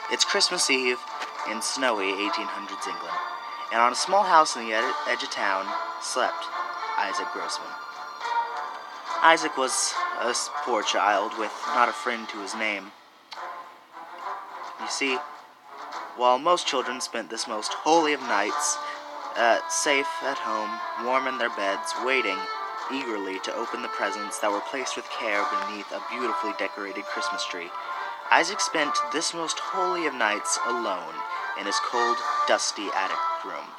It's Christmas Eve in snowy 1800s England, and on a small house in the edge of town slept Isaac Grossman. Isaac was a poor child with not a friend to his name. You see, while most children spent this most holy of nights safe at home, warm in their beds, waiting eagerly to open the presents that were placed with care beneath a beautifully decorated Christmas tree, Isaac spent this most holy of nights alone in his cold, dusty attic room.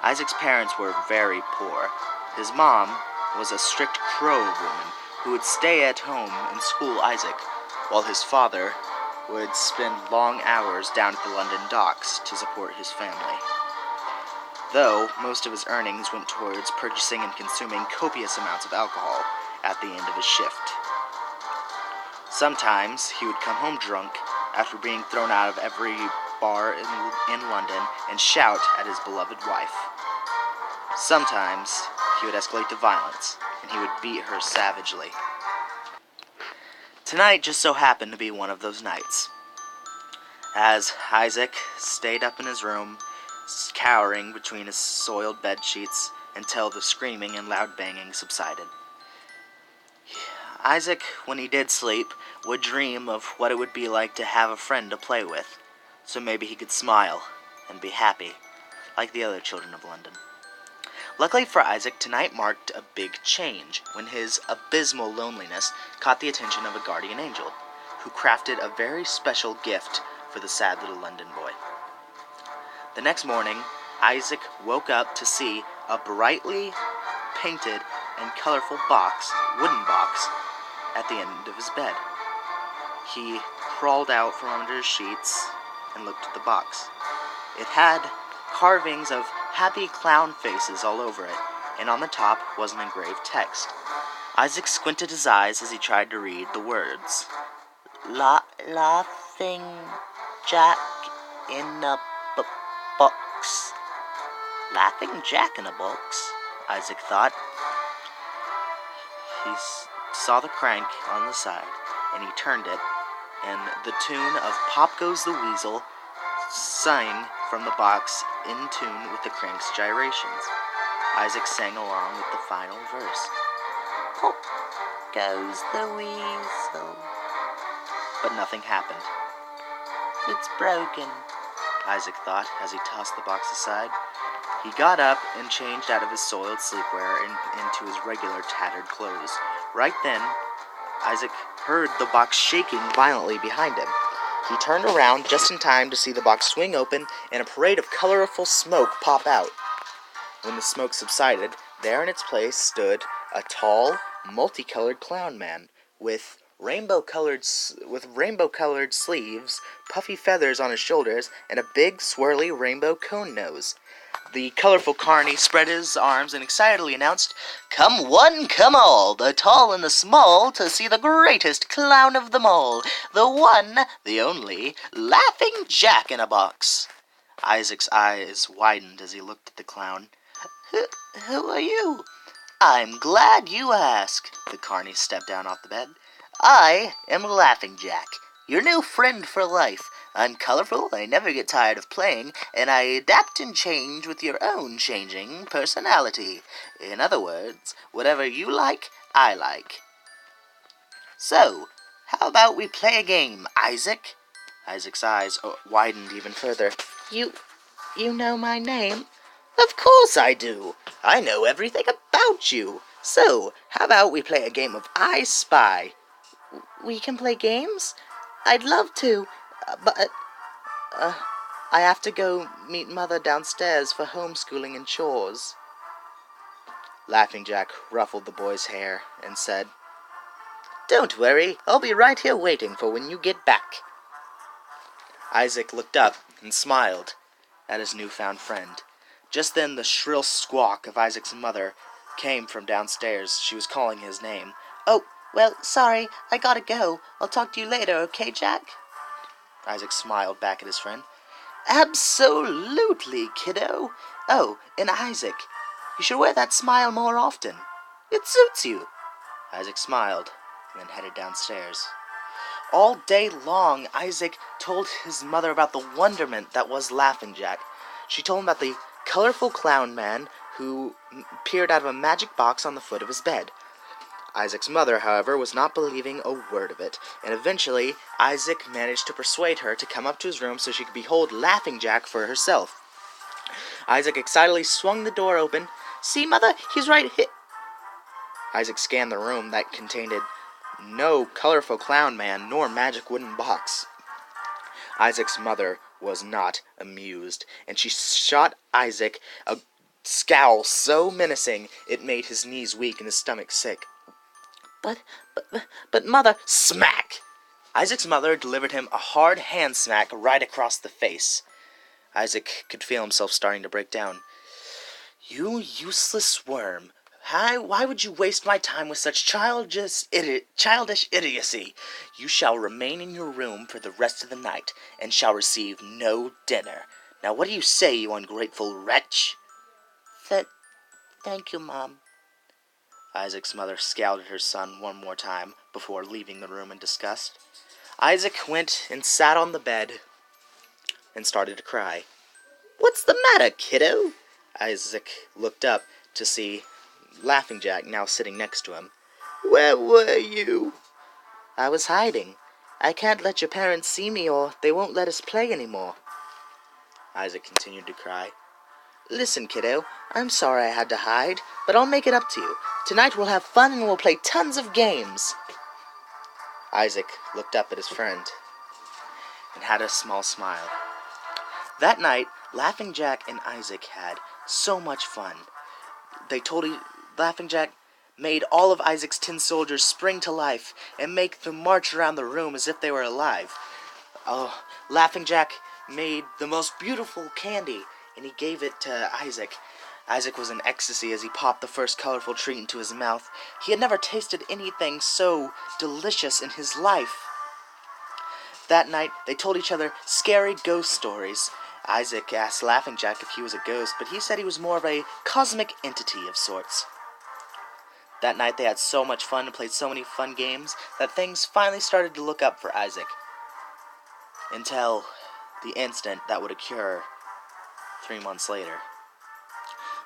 Isaac's parents were very poor. His mom was a strict Crow woman who would stay at home and school Isaac, while his father would spend long hours down at the London docks to support his family. Though most of his earnings went towards purchasing and consuming copious amounts of alcohol at the end of his shift. Sometimes he would come home drunk after being thrown out of every bar in London and shout at his beloved wife. Sometimes he would escalate to violence, and he would beat her savagely. Tonight just so happened to be one of those nights. As Isaac stayed up in his room, cowering between his soiled bed sheets until the screaming and loud banging subsided. Isaac, when he did sleep, would dream of what it would be like to have a friend to play with, so maybe he could smile and be happy, like the other children of London. Luckily for Isaac, tonight marked a big change when his abysmal loneliness caught the attention of a guardian angel, who crafted a very special gift for the sad little London boy. The next morning, Isaac woke up to see a brightly painted and colorful wooden box, at the end of his bed. He crawled out from under his sheets and looked at the box. It had carvings of happy clown faces all over it, and on the top was an engraved text. Isaac squinted his eyes as he tried to read the words. "LAughIng JaCk in a box." Laughing Jack in a box, Isaac thought. He saw the crank on the side, and he turned it, and the tune of Pop Goes the Weasel sang from the box in tune with the crank's gyrations. Isaac sang along with the final verse. Pop goes the weasel. But nothing happened. It's broken, Isaac thought as he tossed the box aside. He got up and changed out of his soiled sleepwear into his regular tattered clothes. Right then, Isaac heard the box shaking violently behind him. He turned around just in time to see the box swing open and a parade of colorful smoke pop out. When the smoke subsided, there in its place stood a tall, multicolored clown man with rainbow-colored sleeves, puffy feathers on his shoulders, and a big, swirly rainbow cone nose. The colorful carny spread his arms and excitedly announced, "Come one, come all, the tall and the small, to see the greatest clown of them all, the one, the only, Laughing Jack in a box." Isaac's eyes widened as he looked at the clown. Who are you?" "I'm glad you ask." The carny stepped down off the bed. "I am Laughing Jack, your new friend for life. I'm colorful, I never get tired of playing, and I adapt and change with your own changing personality. In other words, whatever you like, I like. So, how about we play a game, Isaac?" Isaac's eyes widened even further. You know my name?" "Of course I do. I know everything about you. So, how about we play a game of I Spy?" "We can play games? I'd love to, but I have to go meet Mother downstairs for homeschooling and chores." Laughing Jack ruffled the boy's hair and said, "Don't worry, I'll be right here waiting for when you get back." Isaac looked up and smiled at his newfound friend. Just then the shrill squawk of Isaac's mother came from downstairs. She was calling his name. "Oh, well, sorry, I gotta go. I'll talk to you later, okay, Jack?" Isaac smiled back at his friend. "Absolutely, kiddo. Oh, and Isaac, you should wear that smile more often. It suits you." Isaac smiled and then headed downstairs. All day long, Isaac told his mother about the wonderment that was Laughing Jack. She told him about the colorful clown man who appeared out of a magic box on the foot of his bed. Isaac's mother, however, was not believing a word of it, and eventually Isaac managed to persuade her to come up to his room so she could behold Laughing Jack for herself. Isaac excitedly swung the door open. "See, Mother, he's right here." Isaac scanned the room that contained no colorful clown man nor magic wooden box. Isaac's mother was not amused, and she shot Isaac a scowl so menacing it made his knees weak and his stomach sick. But, Mother, smack! Isaac's mother delivered him a hard hand smack right across the face. Isaac could feel himself starting to break down. "You useless worm. Why would you waste my time with such childish idiocy? You shall remain in your room for the rest of the night, and shall receive no dinner. Now what do you say, you ungrateful wretch?" Thank you, Mom. Isaac's mother scowled at her son one more time before leaving the room in disgust. Isaac went and sat on the bed and started to cry. "What's the matter, kiddo?" Isaac looked up to see Laughing Jack now sitting next to him. "Where were you?" "I was hiding. I can't let your parents see me or they won't let us play anymore." Isaac continued to cry. "Listen, kiddo, I'm sorry I had to hide, but I'll make it up to you. Tonight we'll have fun and we'll play tons of games." Isaac looked up at his friend and had a small smile. That night, Laughing Jack and Isaac had so much fun. Laughing Jack made all of Isaac's tin soldiers spring to life and make them march around the room as if they were alive. Laughing Jack made the most beautiful candy, and he gave it to Isaac. Isaac was in ecstasy as he popped the first colorful treat into his mouth. He had never tasted anything so delicious in his life. That night, they told each other scary ghost stories. Isaac asked Laughing Jack if he was a ghost, but he said he was more of a cosmic entity of sorts. That night, they had so much fun and played so many fun games that things finally started to look up for Isaac. Until the instant that would occur 3 months later.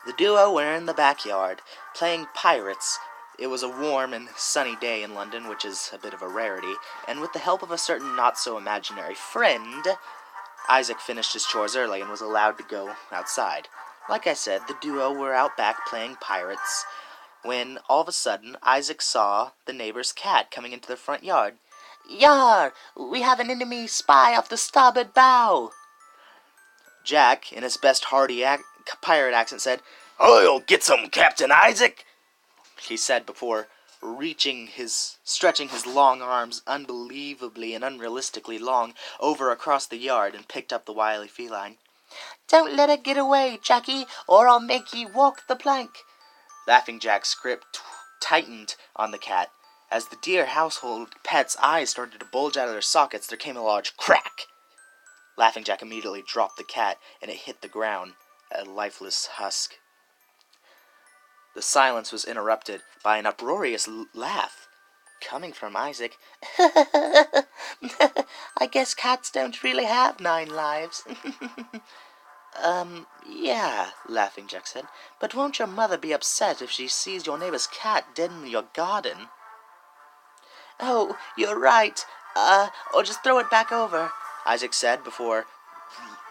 The duo were in the backyard, playing pirates. It was a warm and sunny day in London, which is a bit of a rarity, and with the help of a certain not-so-imaginary friend, Isaac finished his chores early and was allowed to go outside. Like I said, the duo were out back playing pirates, when all of a sudden Isaac saw the neighbor's cat coming into the front yard. "Yar! We have an enemy spy off the starboard bow!" JaCk, in his best hearty pirate accent, said, "I'll get some, Captain Isaac," he said before stretching his long arms, unbelievably and unrealistically long, over across the yard and picked up the wily feline. "Don't let her get away, Jackie, or I'll make ye walk the plank." Laughing Jack's grip tightened on the cat. As the dear household pet's eyes started to bulge out of their sockets, there came a large crack. Laughing Jack immediately dropped the cat, and it hit the ground, a lifeless husk. The silence was interrupted by an uproarious laugh, coming from Isaac. "I guess cats don't really have 9 lives." Yeah, Laughing Jack said, "but won't your mother be upset if she sees your neighbor's cat dead in your garden?" "Oh, you're right. Or just throw it back over," Isaac said before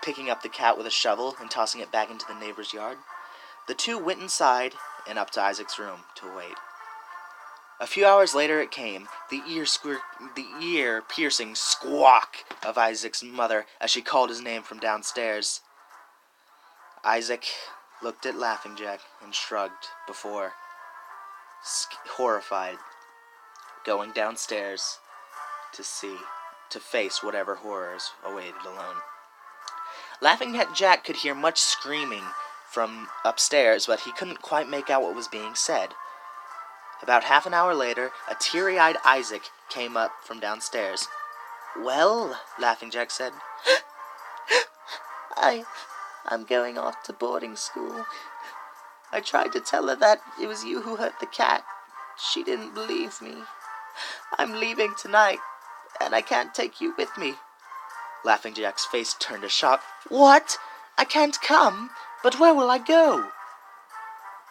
picking up the cat with a shovel and tossing it back into the neighbor's yard. The two went inside and up to Isaac's room to wait. A few hours later it came, the ear-piercing squawk of Isaac's mother as she called his name from downstairs. Isaac looked at Laughing Jack and shrugged before, horrified, going downstairs to face whatever horrors awaited alone. Laughing Jack could hear much screaming from upstairs, but he couldn't quite make out what was being said. About half an hour later, a teary-eyed Isaac came up from downstairs. "Well," Laughing Jack said, I'm going off to boarding school. I tried to tell her that it was you who hurt the cat. She didn't believe me. I'm leaving tonight, and I can't take you with me." Laughing Jack's face turned to shock. "What? I can't come? But where will I go?"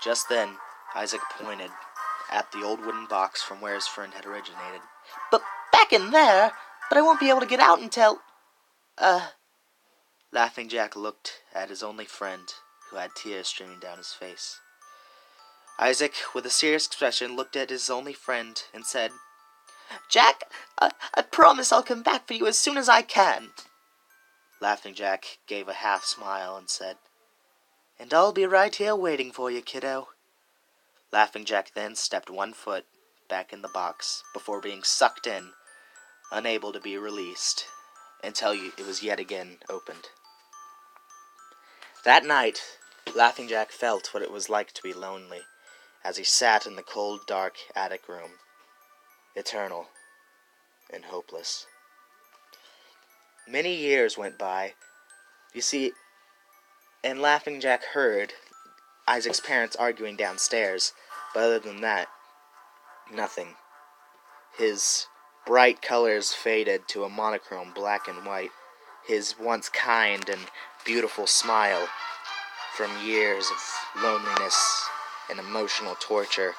Just then, Isaac pointed at the old wooden box from where his friend had originated. "But back in there? But I won't be able to get out until... Laughing Jack looked at his only friend, who had tears streaming down his face. Isaac, with a serious expression, looked at his only friend and said, "Jack, I promise I'll come back for you as soon as I can." Laughing Jack gave a half smile and said, "And I'll be right here waiting for you, kiddo." Laughing Jack then stepped 1 foot back in the box before being sucked in, unable to be released, until it was yet again opened. That night, Laughing Jack felt what it was like to be lonely, as he sat in the cold, dark attic room, eternal and hopeless. Many years went by, you see, and Laughing Jack heard Isaac's parents arguing downstairs, but other than that, nothing. His bright colors faded to a monochrome black and white. His once kind and beautiful smile, from years of loneliness and emotional torture,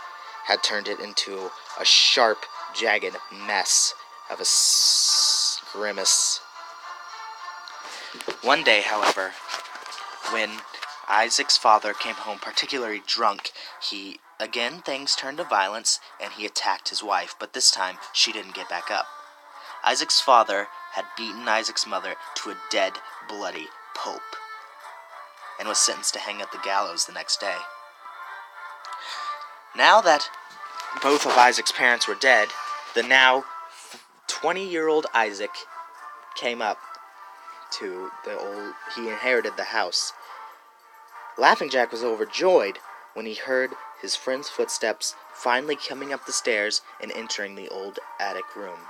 had turned it into a sharp, jagged mess of a grimace. One day, however, when Isaac's father came home particularly drunk, things turned to violence, and he attacked his wife, but this time she didn't get back up. Isaac's father had beaten Isaac's mother to a dead, bloody pulp, and was sentenced to hang at the gallows the next day. Now that both of Isaac's parents were dead, the now 20-year-old Isaac came up to he inherited the house. Laughing Jack was overjoyed when he heard his friend's footsteps finally coming up the stairs and entering the old attic room.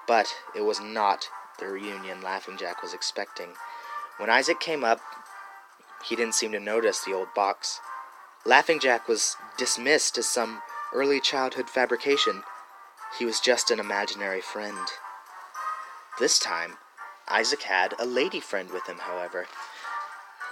But it was not the reunion Laughing Jack was expecting. When Isaac came up, he didn't seem to notice the old box. Laughing Jack was dismissed as some early childhood fabrication. He was just an imaginary friend. This time, Isaac had a lady friend with him, however.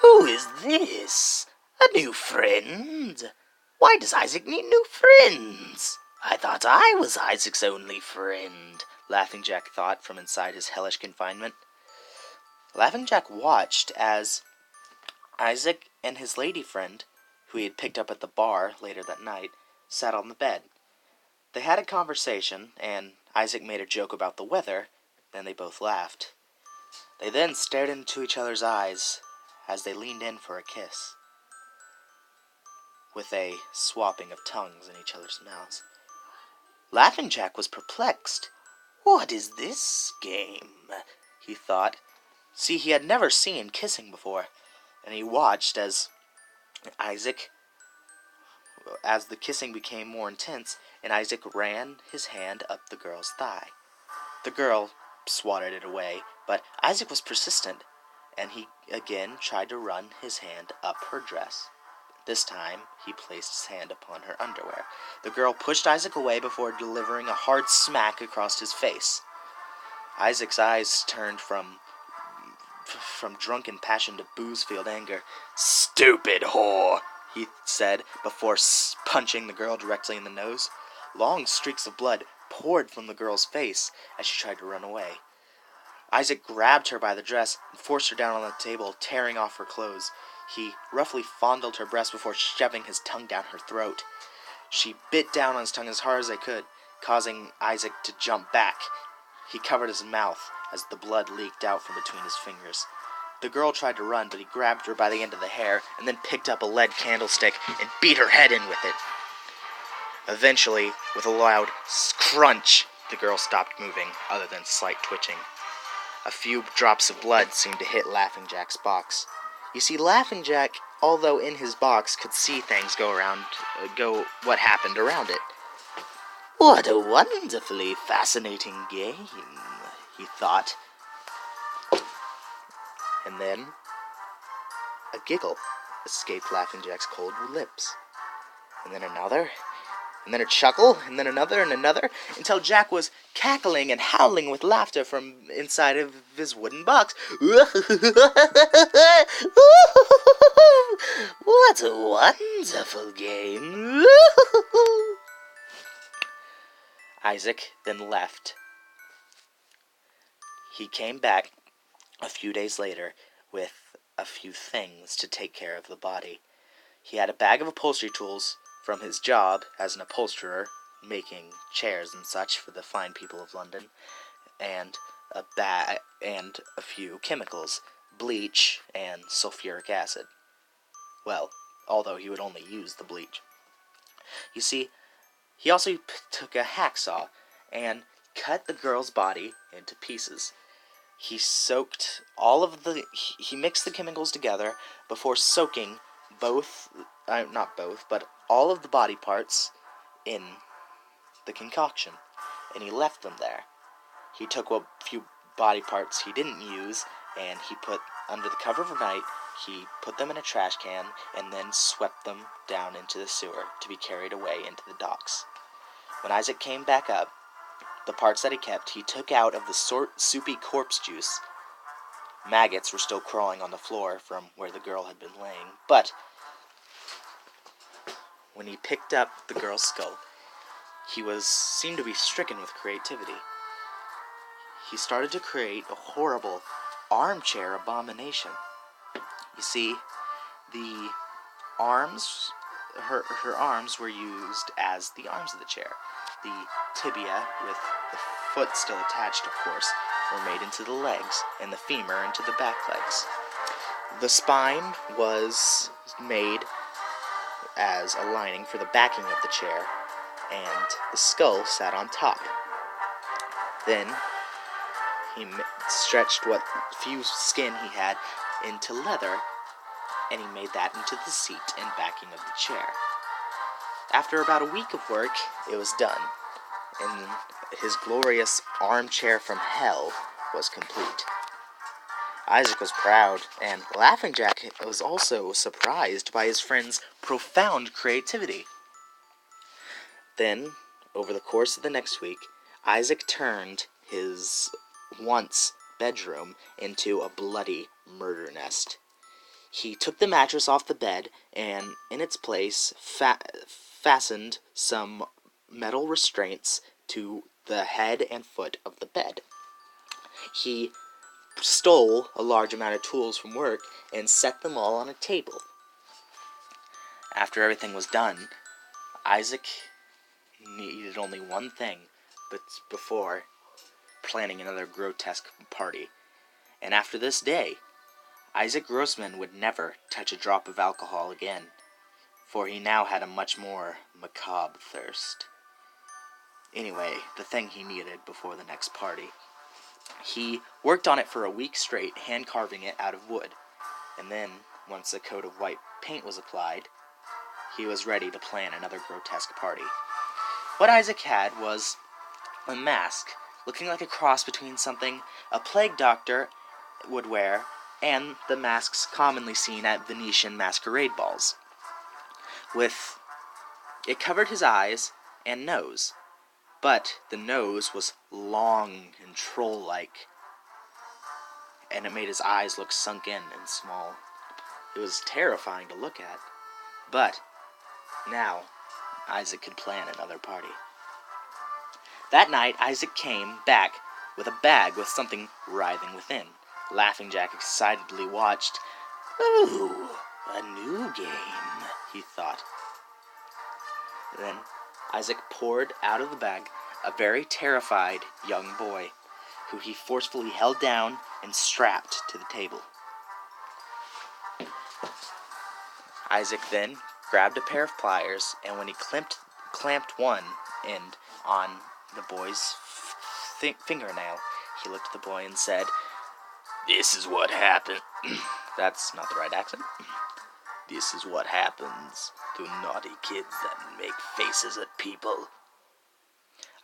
"Who is this? A new friend? Why does Isaac need new friends? I thought I was Isaac's only friend," Laughing Jack thought from inside his hellish confinement. Laughing Jack watched as Isaac and his lady friend, who he had picked up at the bar later that night, sat on the bed. They had a conversation, and Isaac made a joke about the weather, then they both laughed. They then stared into each other's eyes as they leaned in for a kiss, with a swapping of tongues in each other's mouths. Laughing Jack was perplexed. "What is this game?" he thought. See, he had never seen kissing before, and he watched as the kissing became more intense, and Isaac ran his hand up the girl's thigh. The girl swatted it away, but Isaac was persistent, and he again tried to run his hand up her dress. This time, he placed his hand upon her underwear. The girl pushed Isaac away before delivering a hard smack across his face. Isaac's eyes turned from drunken passion to booze-filled anger. "Stupid whore," he said, before punching the girl directly in the nose. Long streaks of blood poured from the girl's face as she tried to run away. Isaac grabbed her by the dress and forced her down on the table, tearing off her clothes. He roughly fondled her breast before shoving his tongue down her throat. She bit down on his tongue as hard as they could, causing Isaac to jump back. He covered his mouth as the blood leaked out from between his fingers. The girl tried to run, but he grabbed her by the end of the hair and then picked up a lead candlestick and beat her head in with it. Eventually, with a loud crunch, the girl stopped moving, other than slight twitching. A few drops of blood seemed to hit Laughing Jack's box. You see, Laughing Jack, although in his box, could see things what happened around it. "What a wonderfully fascinating game," he thought. And then, a giggle escaped Laughing Jack's cold lips. And then another, and then a chuckle, and then another and another, until JaCk was cackling and howling with laughter from inside of his wooden box. What a wonderful game. Isaac then left. He came back a few days later with a few things to take care of the body. He had a bag of upholstery tools from his job as an upholsterer, making chairs and such for the fine people of London, and a bag and a few chemicals, bleach and sulfuric acid. Well, although he would only use the bleach. You see, he also took a hacksaw and cut the girl's body into pieces. He mixed the chemicals together before soaking all of the body parts in the concoction, and he left them there. He took a few body parts he didn't use, and he put under the cover of night, he put them in a trash can, and then swept them down into the sewer to be carried away into the docks. When Isaac came back up, the parts that he kept, he took out of the soupy corpse juice. Maggots were still crawling on the floor from where the girl had been laying, but when he picked up the girl's skull, he seemed to be stricken with creativity. He started to create a horrible armchair abomination. You see, the arms, her arms were used as the arms of the chair. The tibia, with the foot still attached, of course, were made into the legs, and the femur into the back legs. The spine was made as a lining for the backing of the chair, and the skull sat on top. Then he stretched what few skin he had into leather, and he made that into the seat and backing of the chair. After about a week of work, it was done, and his glorious armchair from hell was complete. Isaac was proud, and Laughing Jack was also surprised by his friend's profound creativity. Then, over the course of the next week, Isaac turned his once bedroom into a bloody murder nest. He took the mattress off the bed, and in its place fastened some metal restraints to the head and foot of the bed. He stole a large amount of tools from work and set them all on a table. After everything was done, Isaac needed only one thing before planning another grotesque party. And after this day, Isaac Grossman would never touch a drop of alcohol again, for he now had a much more macabre thirst. Anyway, the thing he needed before the next party. He worked on it for a week straight, hand-carving it out of wood, and then, once a coat of white paint was applied, he was ready to plan another grotesque party. What Isaac had was a mask, looking like a cross between something a plague doctor would wear and the masks commonly seen at Venetian masquerade balls. It covered his eyes and nose, but the nose was long and troll-like, and it made his eyes look sunken and small. It was terrifying to look at, but now Isaac could plan another party. That night, Isaac came back with a bag with something writhing within. Laughing Jack excitedly watched. "Ooh, a new game," he thought. Then Isaac poured out of the bag a very terrified young boy, who he forcefully held down and strapped to the table. Isaac then grabbed a pair of pliers, and when he clamped one end on the boy's fingernail, he looked at the boy and said, "This is what happened." That's not the right accent. "This is what happens to naughty kids that make faces at people."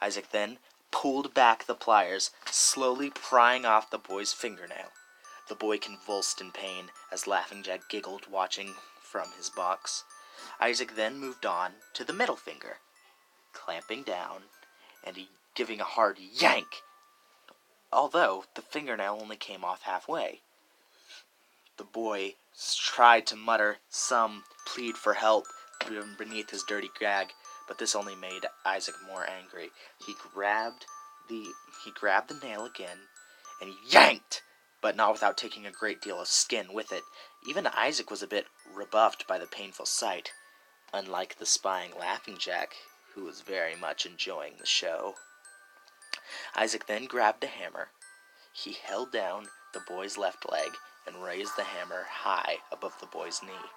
Isaac then pulled back the pliers, slowly prying off the boy's fingernail. The boy convulsed in pain as Laughing Jack giggled, watching from his box. Isaac then moved on to the middle finger. clamping down and giving a hard yank, although the fingernail only came off halfway. The boy tried to mutter some plead for help beneath his dirty gag, but this only made Isaac more angry. He grabbed the nail again and yanked, but not without taking a great deal of skin with it. Even Isaac was a bit rebuffed by the painful sight, unlike the spying LAuGHING, who was very much enjoying the show. Isaac then grabbed a hammer. He held down the boy's left leg and raised the hammer high above the boy's knee.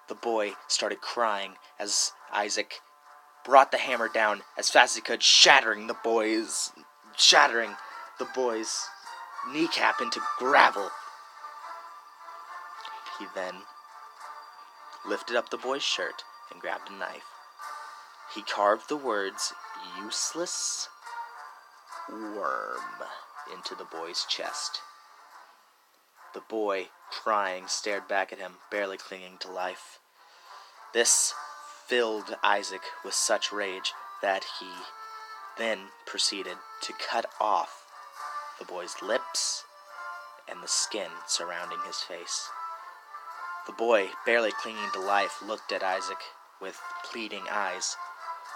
The boy started crying as Isaac brought the hammer down as fast as he could, shattering the boy's kneecap into gravel. He then lifted up the boy's shirt and grabbed a knife. He carved the words "useless worm" into the boy's chest. The boy, crying, stared back at him, barely clinging to life. This filled Isaac with such rage that he then proceeded to cut off the boy's lips and the skin surrounding his face. The boy, barely clinging to life, looked at Isaac with pleading eyes.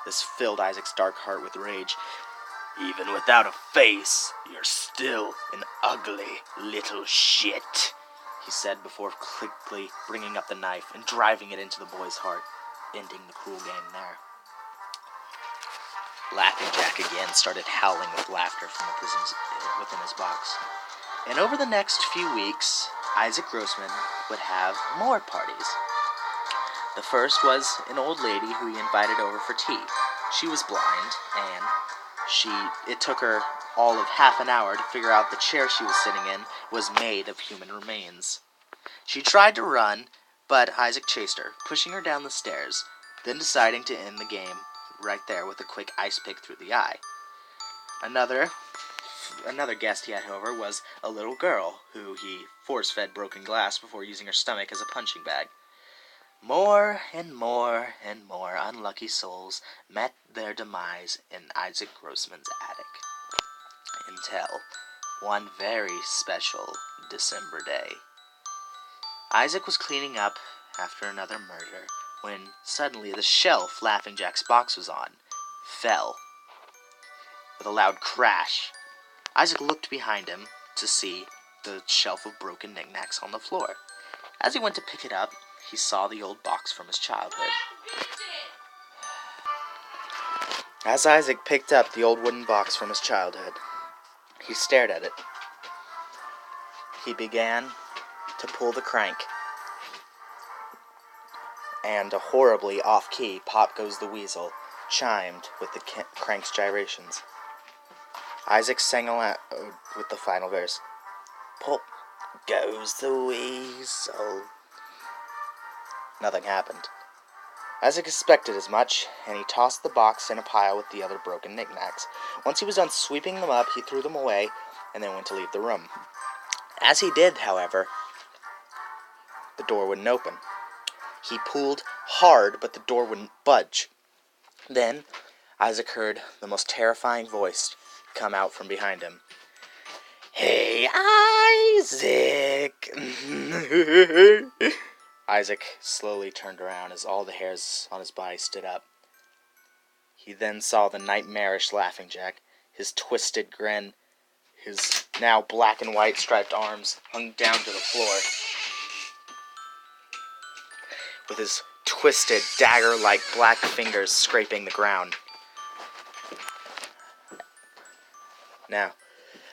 This filled Isaac's dark heart with rage. "Even without a face, you're still an ugly little shit," he said before quickly bringing up the knife and driving it into the boy's heart, ending the cruel game there. LAuGHING again started howling with laughter from within his box. And over the next few weeks, Isaac Grossman would have more parties. The first was an old lady who he invited over for tea. She was blind, and it took her all of half an hour to figure out the chair she was sitting in was made of human remains. She tried to run, but Isaac chased her, pushing her down the stairs, then deciding to end the game right there with a quick ice pick through the eye. Another guest he had over was a little girl who he force-fed broken glass before using her stomach as a punching bag. More and more and more unlucky souls met their demise in Isaac Grossman's attic, until one very special December day. Isaac was cleaning up after another murder when suddenly the shelf LAuGHING's box was on fell with a loud crash. Isaac looked behind him to see the shelf of broken knickknacks on the floor. As he went to pick it up, he saw the old box from his childhood. As Isaac picked up the old wooden box from his childhood, he stared at it. He began to pull the crank, and a horribly off-key "Pop Goes the Weasel" chimed with the crank's gyrations. Isaac sang aloud with the final verse. "Pop goes the weasel." Nothing happened. Isaac expected as much, and he tossed the box in a pile with the other broken knickknacks. Once he was done sweeping them up, he threw them away, and then went to leave the room. As he did, however, the door wouldn't open. He pulled hard, but the door wouldn't budge. Then, Isaac heard the most terrifying voice come out from behind him. "Hey, Isaac!" Isaac slowly turned around as all the hairs on his body stood up. He then saw the nightmarish LAuGHING, his twisted grin, his now black and white striped arms hung down to the floor, with his twisted, dagger-like black fingers scraping the ground. Now,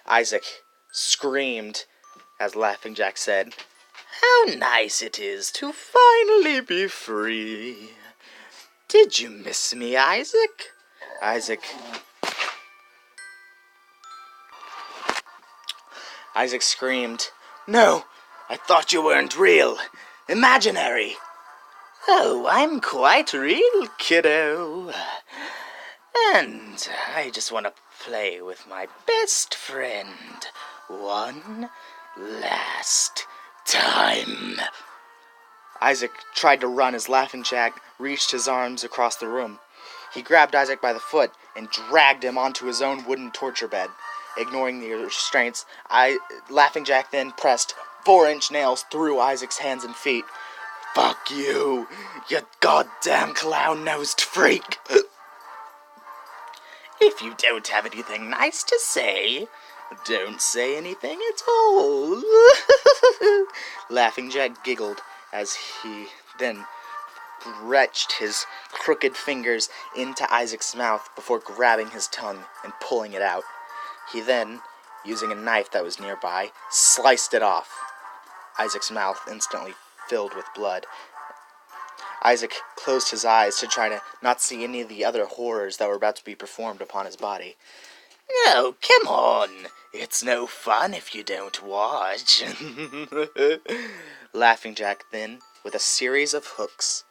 Isaac screamed as LAuGHING said, "How nice it is to finally be free. Did you miss me, Isaac?" Isaac screamed, "No, I thought you weren't real. Imaginary." "Oh, I'm quite real, kiddo. And I just want to play with my best friend one last time." Isaac tried to run as LAuGHING reached his arms across the room. He grabbed Isaac by the foot and dragged him onto his own wooden torture bed. Ignoring the restraints, Laughing Jack then pressed 4-inch nails through Isaac's hands and feet. "Fuck you, you goddamn clown-nosed freak! If you don't have anything nice to say, don't say anything at all." Laughing Jack giggled as he then retched his crooked fingers into Isaac's mouth before grabbing his tongue and pulling it out. He then, using a knife that was nearby, sliced it off. Isaac's mouth instantly filled with blood. Isaac closed his eyes to try to not see any of the other horrors that were about to be performed upon his body. "Oh, come on. It's no fun if you don't watch." Laughing Jack then, with a series of hooks,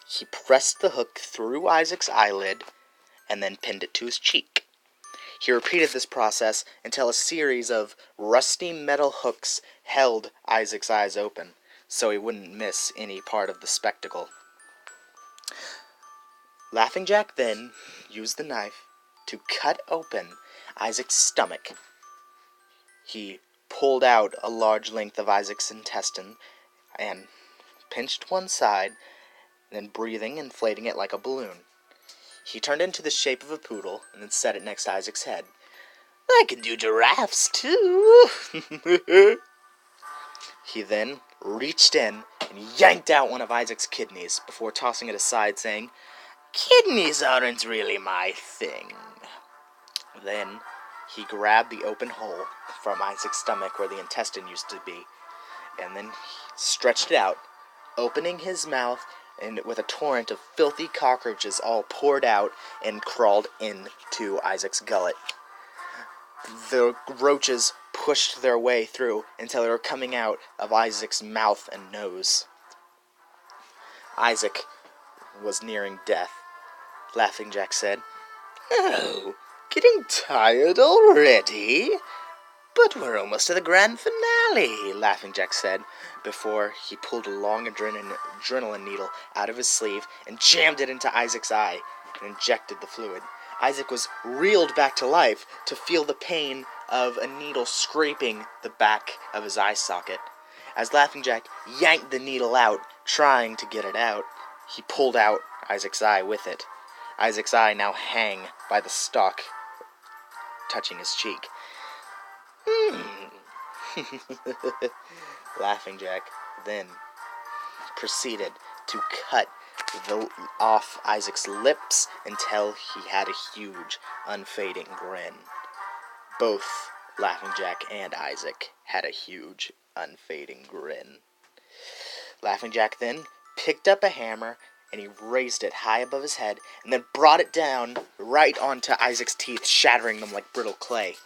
he pressed the hook through Isaac's eyelid and then pinned it to his cheek. He repeated this process until a series of rusty metal hooks held Isaac's eyes open, so he wouldn't miss any part of the spectacle. Laughing Jack then used the knife to cut open Isaac's stomach. He pulled out a large length of Isaac's intestine and pinched one side, then breathing, inflating it like a balloon. He turned it into the shape of a poodle and then set it next to Isaac's head. "I can do giraffes too." He then reached in and yanked out one of Isaac's kidneys before tossing it aside, saying, "Kidneys aren't really my thing." Then he grabbed the open hole from Isaac's stomach where the intestine used to be, and then stretched it out, opening his mouth, and with a torrent of filthy cockroaches all poured out and crawled into Isaac's gullet. The roaches pushed their way through until they were coming out of Isaac's mouth and nose. Isaac was nearing death. Laughing Jack said, "Oh, getting tired already? But we're almost to the grand finale," Laughing Jack said, before he pulled a long adrenaline needle out of his sleeve and jammed it into Isaac's eye and injected the fluid. Isaac was reeled back to life to feel the pain of a needle scraping the back of his eye socket. As Laughing Jack yanked the needle out, trying to get it out, he pulled out Isaac's eye with it. Isaac's eye now hang by the stalk, touching his cheek. Laughing Jack then proceeded to cut off Isaac's lips until he had a huge, unfading grin. Both Laughing Jack and Isaac had a huge, unfading grin. Laughing Jack then picked up a hammer and he raised it high above his head and then brought it down right onto Isaac's teeth, shattering them like brittle clay.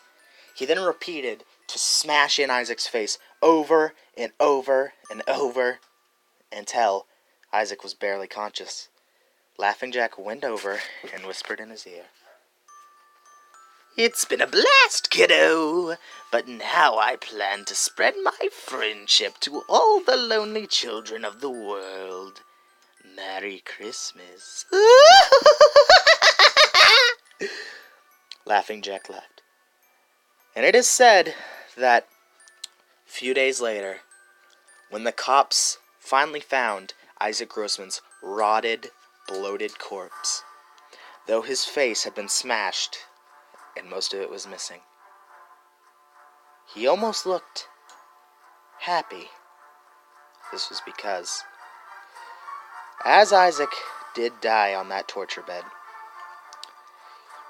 He then repeated to smash in Isaac's face over and over and over until Isaac was barely conscious. Laughing Jack went over and whispered in his ear, "It's been a blast, kiddo, but now I plan to spread my friendship to all the lonely children of the world. Merry Christmas." Laughing Jack left. And it is said that a few days later, when the cops finally found Isaac Grossman's rotted, bloated corpse, though his face had been smashed and most of it was missing, he almost looked happy. This was because, as Isaac did die on that torture bed,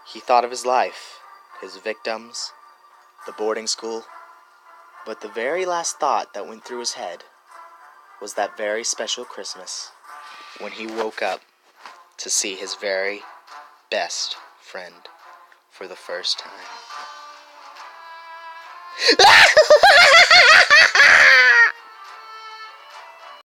he thought of his life, his victims, the boarding school, but the very last thought that went through his head was that very special Christmas when he woke up to see his very best friend for the first time.